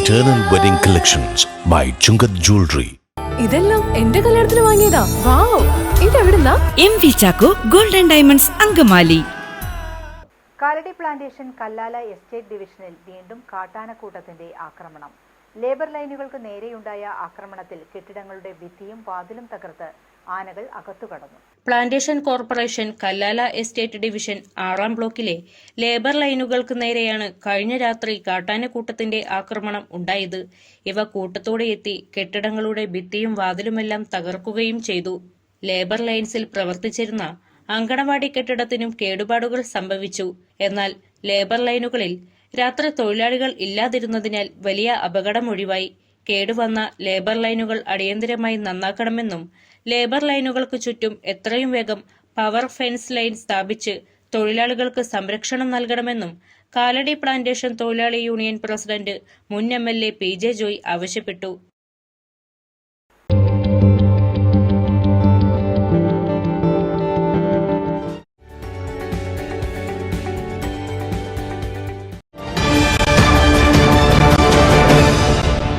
Eternal Wedding Collections by Chungat Jewelry. ഇതെല്ലാം എന്റെ കല്യാണത്തിന് വാങ്ങിയതാ. വാവ്, ഇതെവിടുന്നാ? MV Chaco Golden Diamonds Angamaly. Kalady plantation Kallala estate ഡിവിഷനിൽ വീണ്ടും കാട്ടാനക്കൂട്ടത്തിന്റെ ആക്രമണം. ലേബർ ലൈനുകൾക്ക് നേരെയുണ്ടായ ആക്രമണത്തിൽ കെട്ടിടങ്ങളുടെ ഭിത്തിയും വാതിലും തകർത്ത് ആനകൾ അകത്തുകടന്നു. Plantation corporation Kallala estate division 6-ാം ബ്ലോക്കിലെ ലേബർ ലൈനുകൾക്ക് നേരെയാണ് കഴിഞ്ഞ രാത്രി കാട്ടാനക്കൂട്ടത്തിന്റെ ആക്രമണം ഉണ്ടായത്. ഇവ കൂട്ടത്തോടെ എത്തി കെട്ടിടങ്ങളുടെ ഭിത്തിയും വാതിലുമെല്ലാം തകർക്കുകയും ചെയ്തു. ലേബർ ലൈൻസിൽ പ്രവർത്തിച്ചിരുന്ന അങ്കണവാടി കെട്ടിടത്തിനും കേടുപാടുകൾ സംഭവിച്ചു. എന്നാൽ ലേബർ ലൈനുകളിൽ രാത്രി തൊഴിലാളികൾ ഇല്ലാതിരുന്നതിനാൽ വലിയ അപകടമൊഴിവായി. കേടുവന്ന ലേബർ ലൈനുകൾ അടിയന്തരമായി നന്നാക്കണമെന്നും ലേബർ ലൈനുകൾക്ക് ചുറ്റും എത്രയും വേഗം പവർ ഫെൻസ് ലൈൻ സ്ഥാപിച്ച് തൊഴിലാളികൾക്ക് സംരക്ഷണം നൽകണമെന്നും കാലടി പ്ലാന്റേഷൻ തൊഴിലാളി യൂണിയൻ പ്രസിഡന്റ് മുൻ MLA PJ ജോയ് ആവശ്യപ്പെട്ടു.